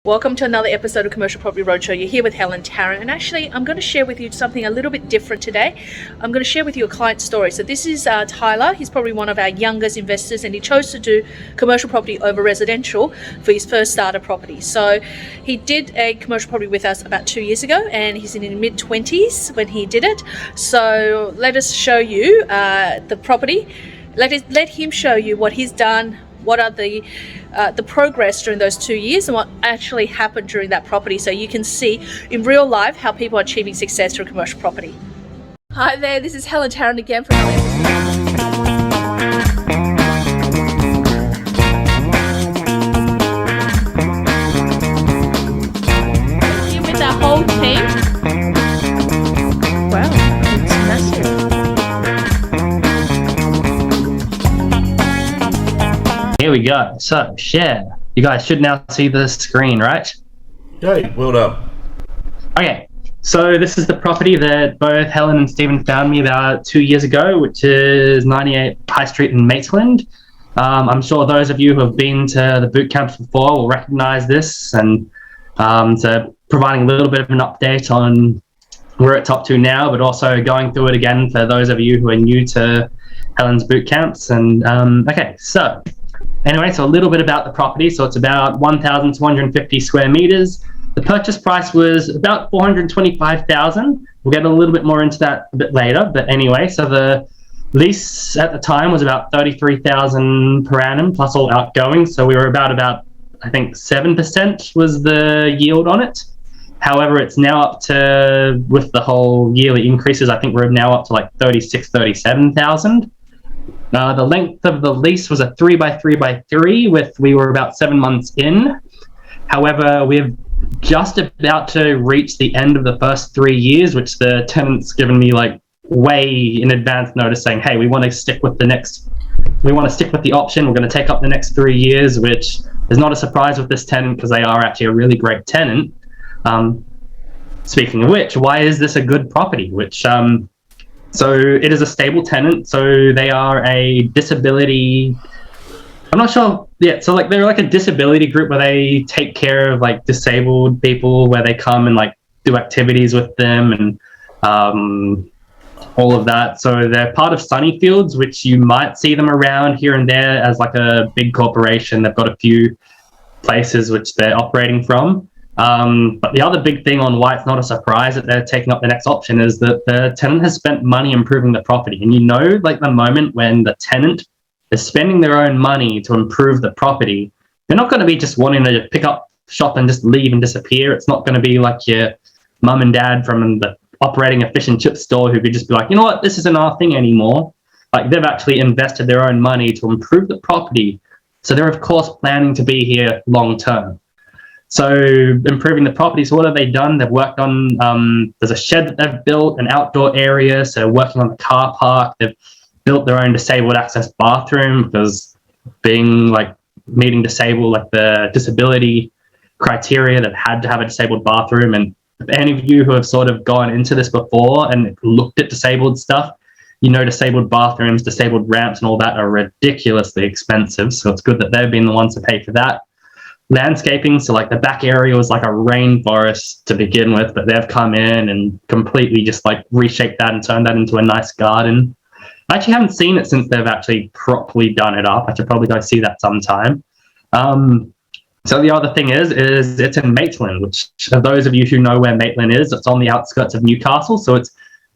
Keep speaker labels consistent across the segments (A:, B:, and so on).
A: Welcome to another episode of Commercial Property Roadshow. You're here with Helen Tarrant, and actually I'm going to share with you something a little bit different today. I'm going to share with you a client story. So this is Tyler. He's probably one of our youngest investors, and he chose to do commercial property over residential for his first starter property. So he did a commercial property with us about 2 years ago, and he's in his mid-20s when he did it. So let us show you the property. Let him show you what he's done, what are the progress during those 2 years and what actually happened during that property, so you can see in real life how people are achieving success through commercial property. Hi there, this is Helen Tarrant again from here with our whole team. Wow, it's massive.
B: Here we go. So, share. You guys should now see the screen, right?
C: Hey, well done.
B: Okay, so this is the property that both Helen and Stephen found me about 2 years ago, which is 98 High Street in Maitland. I'm sure those of you who have been to the boot camps before will recognize this, and so providing a little bit of an update on where it's up to now, but also going through it again for those of you who are new to Helen's boot camps. And okay, so anyway, so a little bit about the property. So it's about 1,250 square meters. The purchase price was about $425,000. We'll get a little bit more into that a bit later. But anyway, so the lease at the time was about $33,000 per annum plus all outgoing. So we were about I think 7% was the yield on it. However, it's now up to, with the whole yearly increases, I think we're now up to like 37,000. The length of the lease was a 3x3x3 we were about 7 months in. However, we're just about to reach the end of the first 3 years, which the tenant's given me like way in advance notice saying, hey, we want to stick with the option. We're going to take up the next 3 years, which is not a surprise with this tenant because they are actually a really great tenant. Speaking of which, why is this a good property? So it is a stable tenant. So they are a disability. I'm not sure. Yeah. So like they're like a disability group where they take care of like disabled people, where they come and like do activities with them and all of that. So they're part of Sunnyfields, which you might see them around here and there as like a big corporation. They've got a few places which they're operating from. But the other big thing on why it's not a surprise that they're taking up the next option is that the tenant has spent money improving the property. And like the moment when the tenant is spending their own money to improve the property, they're not going to be just wanting to pick up shop and just leave and disappear. It's not going to be like your mum and dad from the operating a fish and chip store who could just be like, you know what, this isn't our thing anymore. Like they've actually invested their own money to improve the property. So they're of course planning to be here long term. So improving the property, so what have they done? They've worked on, there's a shed that they've built, an outdoor area, so working on the car park. They've built their own disabled access bathroom because being like meeting disabled, like the disability criteria, they've had to have a disabled bathroom. And if any of you who have sort of gone into this before and looked at disabled stuff, disabled bathrooms, disabled ramps and all that are ridiculously expensive. So it's good that they've been the ones to pay for that. Landscaping, so like the back area was like a rainforest to begin with, but they've come in and completely just like reshaped that and turned that into a nice garden. I actually haven't seen it since they've actually properly done it up. I should probably go see that sometime. So the other thing is it's in Maitland, which for those of you who know where Maitland is, it's on the outskirts of Newcastle. So it's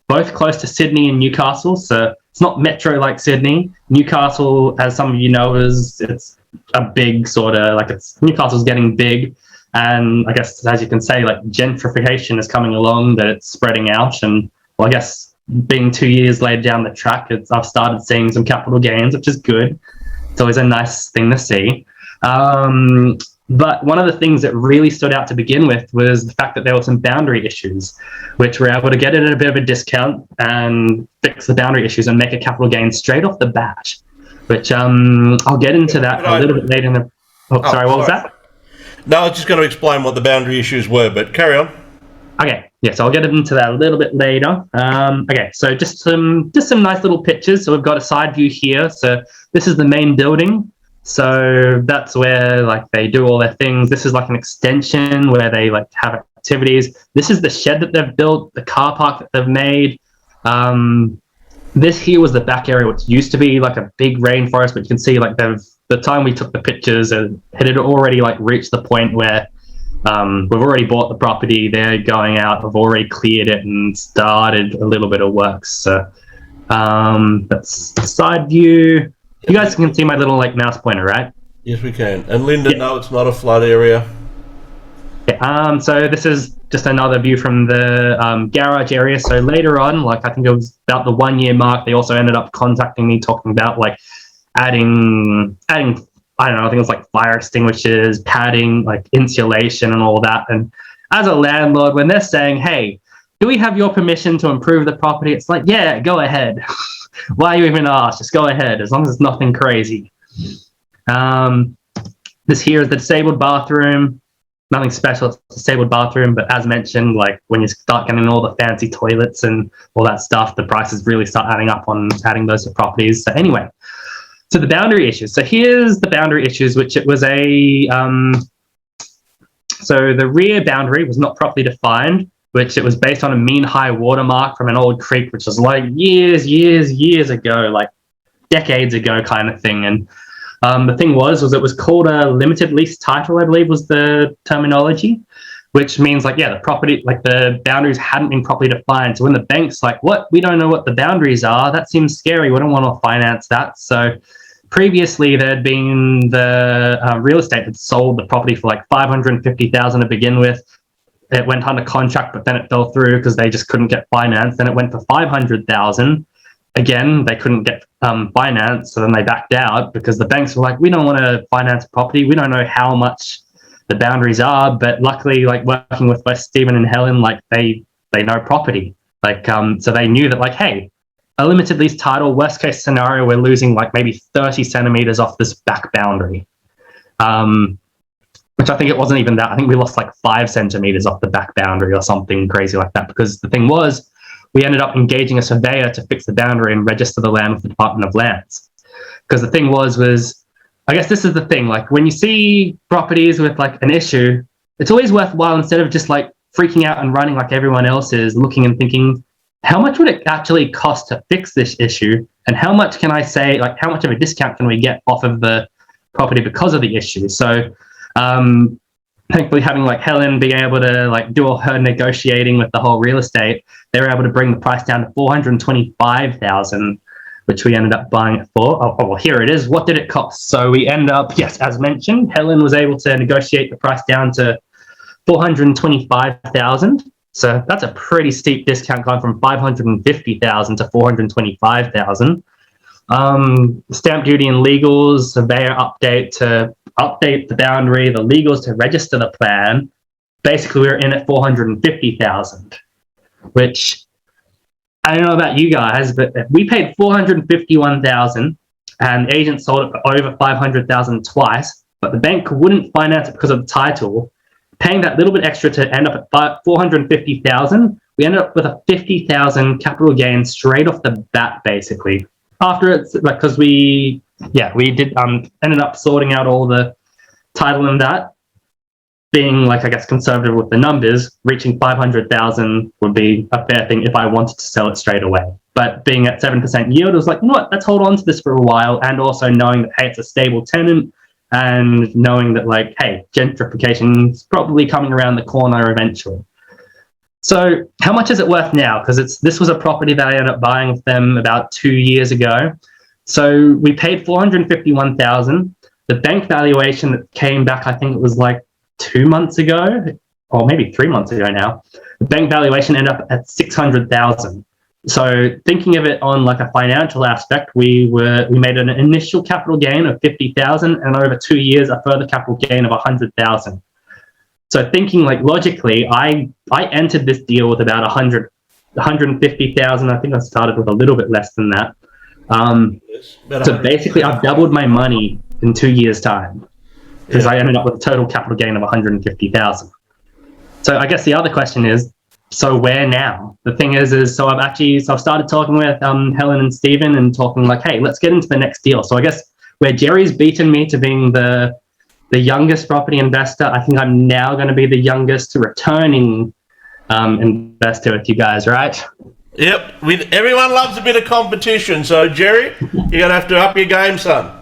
B: both close to Sydney and Newcastle. So it's not metro like Sydney. Newcastle, as some of you know, it's a big sort of like Newcastle's getting big, and I guess as you can say, like gentrification is coming along, that it's spreading out. And well, I guess being 2 years later down the track, I've started seeing some capital gains, which is good. It's always a nice thing to see. But one of the things that really stood out to begin with was the fact that there were some boundary issues, which we're able to get it at a bit of a discount and fix the boundary issues and make a capital gain straight off the bat. Which I'll get into that a little bit later in the... Sorry, what was that?
C: No, I was just going to explain what the boundary issues were, but carry on.
B: Okay, yeah, so I'll get into that a little bit later. Okay, so just some nice little pictures. So we've got a side view here. So this is the main building. So that's where like they do all their things. This is like an extension where they like have activities. This is the shed that they've built, the car park that they've made. This here was the back area, which used to be like a big rainforest, but you can see like the time we took the pictures, it had already like reached the point where we've already bought the property. They're going out. We've already cleared it and started a little bit of work. So that's the side view. You guys can see my little like mouse pointer, right?
C: Yes, we can. And Linda, no, it's not a flood area.
B: Yeah, so this is just another view from the garage area. So later on, like I think it was about the 1 year mark, they also ended up contacting me talking about like adding I don't know, I think it was like fire extinguishers, padding, like insulation and all that. And as a landlord, when they're saying, hey, do we have your permission to improve the property? It's like, yeah, go ahead. Why you even ask? Just go ahead, as long as it's nothing crazy. This here is the disabled bathroom. Nothing special, it's a disabled bathroom, but as mentioned, like when you start getting all the fancy toilets and all that stuff, the prices really start adding up on adding those to properties. So anyway, so the boundary issues. So here's the boundary issues, which it was so the rear boundary was not properly defined, which it was based on a mean high water mark from an old creek, which was like years ago, like decades ago kind of thing. And the thing was it was called a limited lease title, I believe was the terminology, which means like, yeah, the property, like the boundaries hadn't been properly defined. So when the bank's like, what? We don't know what the boundaries are. That seems scary. We don't want to finance that. So previously there'd been the real estate had sold the property for like $550,000 to begin with. It went under contract, but then it fell through because they just couldn't get finance. Then it went for $500,000. Again, they couldn't get finance, so then they backed out because the banks were like, we don't want to finance property. We don't know how much the boundaries are, but luckily, like working with both Stephen and Helen, like they know property. Like, so they knew that like, hey, a limited lease title, worst case scenario, we're losing like maybe 30 centimeters off this back boundary. Which I think it wasn't even that. I think we lost like 5 centimeters off the back boundary or something crazy like that, because the thing was, we ended up engaging a surveyor to fix the boundary and register the land with the Department of Lands. Because the thing was, I guess this is the thing, like when you see properties with like an issue, it's always worthwhile, instead of just like freaking out and running like everyone else is, looking and thinking, how much would it actually cost to fix this issue? And how much can I say, like how much of a discount can we get off of the property because of the issue? So thankfully, having like Helen being able to like do all her negotiating with the whole real estate, they were able to bring the price down to $425,000, which we ended up buying it for. Oh, well, here it is. What did it cost? So we end up, yes, as mentioned, Helen was able to negotiate the price down to $425,000. So that's a pretty steep discount, going from $550,000 to $425,000. Stamp duty and legals, surveyor update to update the boundary, the legals to register the plan. Basically, we were in at $450,000, which I don't know about you guys, but we paid $451,000 and agents sold it for over $500,000 twice, but the bank wouldn't finance it because of the title. Paying that little bit extra to end up at $450,000, we ended up with a $50,000 capital gain straight off the bat, basically. After it's like, because we did ended up sorting out all the title and that, being like, I guess, conservative with the numbers, reaching 500,000 would be a fair thing if I wanted to sell it straight away. But being at 7% yield, it was like, you know what, let's hold on to this for a while, and also knowing that, hey, it's a stable tenant, and knowing that like, hey, gentrification is probably coming around the corner eventually. So how much is it worth now? Because this was a property that I ended up buying with them about 2 years ago. So we paid $451,000. The bank valuation that came back, I think it was like 2 months ago, or maybe 3 months ago now. The bank valuation ended up at $600,000. So thinking of it on like a financial aspect, we made an initial capital gain of $50,000, and over 2 years a further capital gain of $100,000. So thinking like logically, I entered this deal with about $150,000. I think I started with a little bit less than that. So basically, I've doubled my money in 2 years' time, because I ended up with a total capital gain of $150,000. So I guess the other question is, so where now? The thing is so I've started talking with Helen and Stephen and talking like, hey, let's get into the next deal. So I guess where Jerry's beaten me to being the youngest property investor, I think I'm now going to be the youngest returning investor with you guys, right?
C: Yep. Everyone loves a bit of competition. So, Jerry, you're going to have to up your game, son.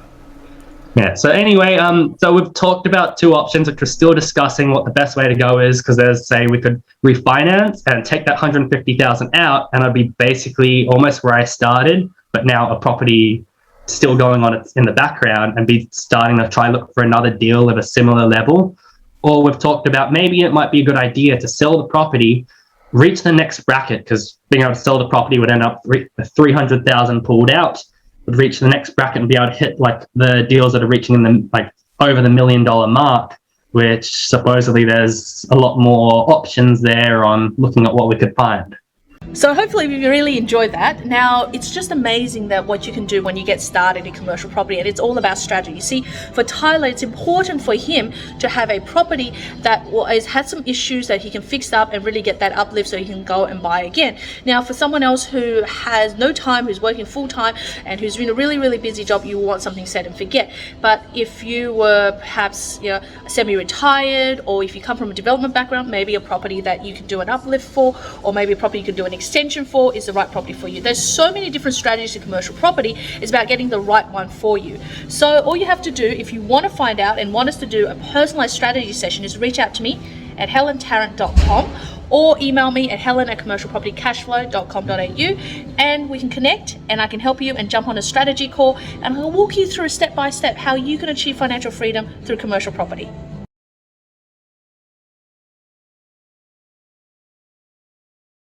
B: Yeah. So anyway, so we've talked about two options, which we're still discussing what the best way to go is, because there's, say, we could refinance and take that 150,000 out, and I'd be basically almost where I started, but now a property still going on in the background, and be starting to try look for another deal of a similar level. Or we've talked about maybe it might be a good idea to sell the property, reach the next bracket, because being able to sell the property would end up 300,000 pulled out, would reach the next bracket and be able to hit like the deals that are reaching in the like over the $1 million mark, which supposedly there's a lot more options there on looking at what we could find.
A: So hopefully you really enjoyed that. Now, it's just amazing that what you can do when you get started in commercial property, and it's all about strategy. You see, for Tyler, it's important for him to have a property that has had some issues that he can fix up and really get that uplift so he can go and buy again. Now, for someone else who has no time, who's working full time and who's in a really, really busy job, you want something set and forget. But if you were perhaps, semi-retired, or if you come from a development background, maybe a property that you can do an uplift for, or maybe a property you can do an extension for is the right property for you. There's so many different strategies in commercial property. It's about getting the right one for you. So all you have to do, if you want to find out and want us to do a personalized strategy session, is reach out to me at helentarrant.com or email me at helen@commercialpropertycashflow.com.au, and we can connect and I can help you and jump on a strategy call, and I'll walk you through step by step how you can achieve financial freedom through commercial property.